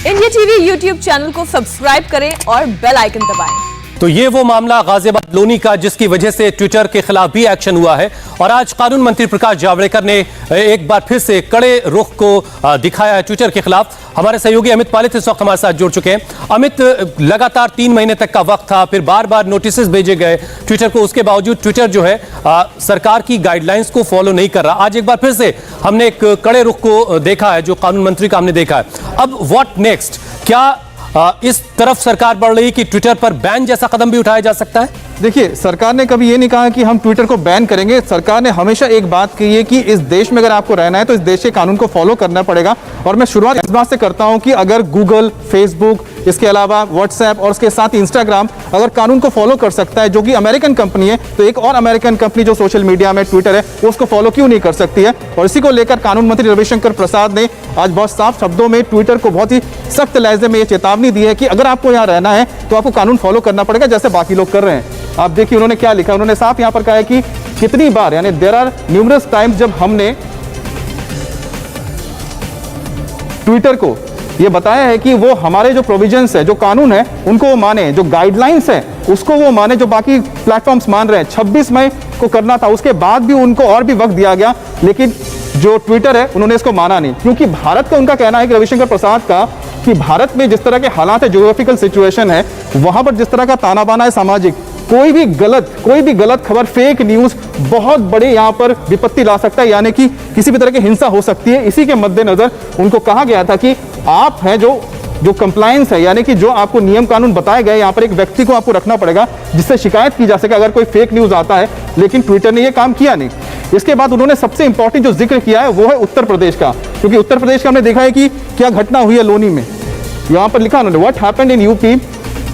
India TV YouTube channel को subscribe करें और बेल आइकन दबाएं। तो ये वो मामला गाजियाबाद लोनी का जिसकी वजह से ट्विटर के खिलाफ भी एक्शन हुआ है और आज कानून मंत्री प्रकाश जावड़ेकर ने एक बार फिर से कड़े रुख को दिखाया है ट्विटर के खिलाफ। हमारे सहयोगी अमित पालित इस वक्त हमारे साथ जुड़ चुके हैं। अमित, लगातार 3 महीने तक का वक्त था, फिर बार बार नोटिस भेजे गए ट्विटर को, उसके बावजूद ट्विटर जो है सरकार की गाइडलाइंस को फॉलो नहीं कर रहा। आज एक बार फिर से हमने एक कड़े रुख को देखा है, जो कानून मंत्री का हमने देखा है। अब व्हाट नेक्स्ट? क्या इस तरफ सरकार बढ़ रही कि ट्विटर पर बैन जैसा कदम भी उठाया जा सकता है? देखिए, सरकार ने कभी ये नहीं कहा कि हम ट्विटर को बैन करेंगे। सरकार ने हमेशा एक बात कही है कि इस देश में अगर आपको रहना है तो इस देश के कानून को फॉलो करना पड़ेगा। और मैं शुरुआत इस बात से करता हूं कि अगर गूगल, फेसबुक, इसके अलावा व्हाट्सएप और उसके साथ इंस्टाग्राम अगर कानून को फॉलो कर सकता है, जो कि अमेरिकन कंपनी है, तो एक और अमेरिकन कंपनी जो सोशल मीडिया में ट्विटर है, उसको फॉलो क्यों नहीं कर सकती है? और इसी को लेकर कानून मंत्री रविशंकर प्रसाद ने आज बहुत साफ शब्दों में ट्विटर को बहुत ही सख्त लहजे में ये चेतावनी दी है कि अगर आपको यहाँ रहना है तो आपको कानून फॉलो करना पड़ेगा, जैसे बाकी लोग कर रहे हैं। आप देखिए उन्होंने क्या लिखा। उन्होंने साफ यहाँ पर कहा है कि कितनी बार, यानी देयर आर न्यूमरस टाइम्स जब हमने ट्विटर को ये बताया है कि वो हमारे जो प्रोविजंस है, जो कानून है, उनको वो माने, जो गाइडलाइंस है उसको वो माने, जो बाकी प्लेटफॉर्म्स मान रहे हैं। 26 मई को करना था, उसके बाद भी उनको और भी वक्त दिया गया, लेकिन जो ट्विटर है उन्होंने इसको माना नहीं। क्योंकि भारत का उनका कहना है कि रविशंकर प्रसाद का कि भारत में जिस तरह के हालात है, ज्योग्राफिकल सिचुएशन है, वहां पर जिस तरह का ताना बाना है सामाजिक, कोई भी गलत खबर, फेक न्यूज बहुत बड़े यहाँ पर विपत्ति ला सकता है, यानी कि किसी भी तरह की हिंसा हो सकती है। इसी के मद्देनजर उनको कहा गया था कि आप हैं जो कंप्लायंस है, यानी कि जो आपको नियम कानून बताए गए, यहाँ पर एक व्यक्ति को आपको रखना पड़ेगा जिससे शिकायत की जा सके अगर कोई फेक न्यूज आता है। लेकिन ट्विटर ने यह काम किया नहीं। इसके बाद उन्होंने सबसे इंपॉर्टेंट जो जिक्र किया है वो है उत्तर प्रदेश का, क्योंकि उत्तर प्रदेश का हमने देखा है कि क्या घटना हुई है लोनी में। यहाँ पर लिखा उन्होंने, what happened in UP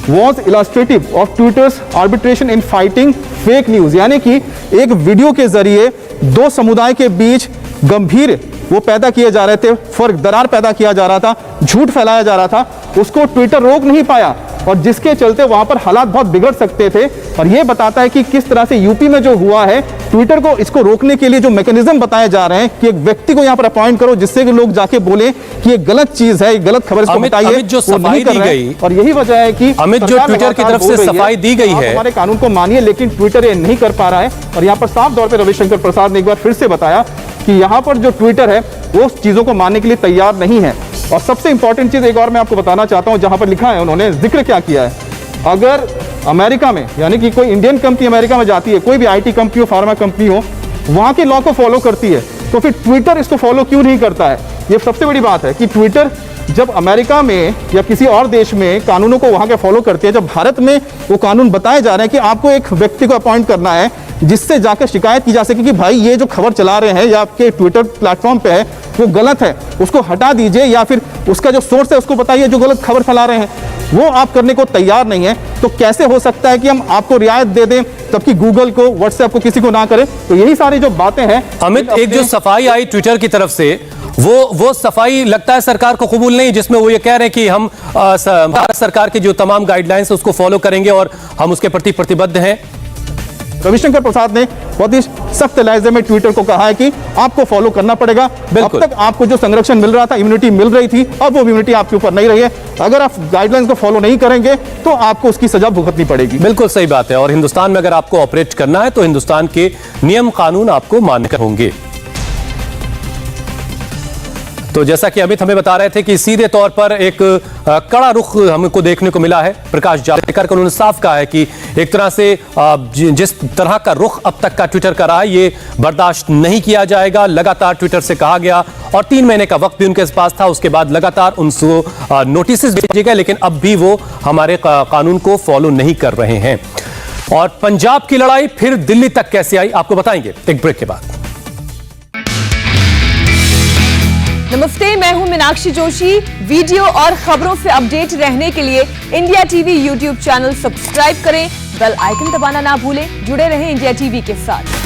was illustrative of Twitter's arbitration in fighting fake news, यानी कि एक वीडियो के जरिए दो समुदाय के बीच गंभीर वो पैदा किए जा रहे थे, फर्क, दरार पैदा किया जा रहा था, झूठ फैलाया जा रहा था, उसको ट्विटर रोक नहीं पाया और जिसके चलते वहां पर हालात बहुत बिगड़ सकते थे। और ये बताता है कि किस तरह से यूपी में जो हुआ है, ट्विटर को इसको रोकने के लिए जो मैकेनिज्म बताए जा रहे हैं कि एक व्यक्ति को यहाँ पर अपॉइंट करो जिससे कि लोग जाके बोले कि ये गलत चीज है, गलत खबर इसको बताइए, जो सफाई दी गई, और यही वजह है कि अमित, जो ट्विटर की तरफ से सफाई दी गई है, हमारे कानून को मानिए, लेकिन ट्विटर ये नहीं कर पा रहा है। और यहाँ पर साफ तौर पर रविशंकर प्रसाद ने एक बार फिर से बताया कि यहाँ पर जो ट्विटर है वो चीजों को मानने के लिए तैयार नहीं है। और सबसे इंपॉर्टेंट चीज एक और मैं आपको बताना चाहता हूं, जहां पर लिखा है, उन्होंने जिक्र क्या किया है, अगर अमेरिका में, यानी कि कोई इंडियन कंपनी अमेरिका में जाती है, कोई भी आईटी कंपनी हो, फार्मा कंपनी हो, वहां के लॉ को फॉलो करती है, तो फिर ट्विटर इसको फॉलो क्यों नहीं करता है? ये सबसे बड़ी बात है कि ट्विटर जब अमेरिका में या किसी और देश में कानूनों को वहां के फॉलो करती है, जब भारत में वो कानून बताए जा रहे हैं कि आपको एक व्यक्ति को अपॉइंट करना है जिससे जाकर शिकायत की जा सके कि भाई ये जो खबर चला रहे हैं या आपके ट्विटर प्लेटफॉर्म पे है वो गलत है, उसको हटा दीजिए, या फिर उसका जो सोर्स है उसको बताइए जो गलत खबर फैला रहे हैं, वो आप करने को तैयार नहीं है। तो कैसे हो सकता है कि हम आपको रियायत दे दें तबकि गूगल को, व्हाट्सएप को किसी को ना करें? तो यही सारी जो बातें हैं। अमित, एक जो सफाई आई ट्विटर की तरफ से, वो सफाई लगता है सरकार को कबूल नहीं, जिसमें वो ये कह रहे हैं कि हम भारत सरकार की जो तमाम गाइडलाइंस है उसको फॉलो करेंगे और हम उसके प्रति प्रतिबद्ध हैं। रविशंकर प्रसाद ने बहुत ही सख्त लहजे में ट्विटर को कहा है कि आपको फॉलो करना पड़ेगा। अब तक आपको जो संरक्षण मिल रहा था, इम्यूनिटी मिल रही थी, अब वो इम्यूनिटी आपके ऊपर नहीं रही है। अगर आप गाइडलाइंस को फॉलो नहीं करेंगे तो आपको उसकी सजा भुगतनी पड़ेगी। बिल्कुल सही बात है। और हिंदुस्तान में अगर आपको ऑपरेट करना है तो हिंदुस्तान के नियम कानून आपको मानने होंगे। तो जैसा कि अमित हमें बता रहे थे कि सीधे तौर पर एक कड़ा रुख हमको देखने को मिला है प्रकाश जावड़ेकर का। उन्होंने साफ कहा है कि एक तरह से जिस तरह का रुख अब तक का ट्विटर का रहा है ये बर्दाश्त नहीं किया जाएगा। लगातार ट्विटर से कहा गया और 3 महीने का वक्त भी उनके पास था, उसके बाद लगातार उनको नोटिस भेजे गए, लेकिन अब भी वो हमारे कानून को फॉलो नहीं कर रहे हैं। और पंजाब की लड़ाई फिर दिल्ली तक कैसे आई आपको बताएंगे एक ब्रेक के बाद। नमस्ते, मैं हूं मीनाक्षी जोशी। वीडियो और खबरों से अपडेट रहने के लिए India TV YouTube channel subscribe करें, बेल आइकन दबाना ना भूलें। जुड़े रहें इंडिया टीवी के साथ।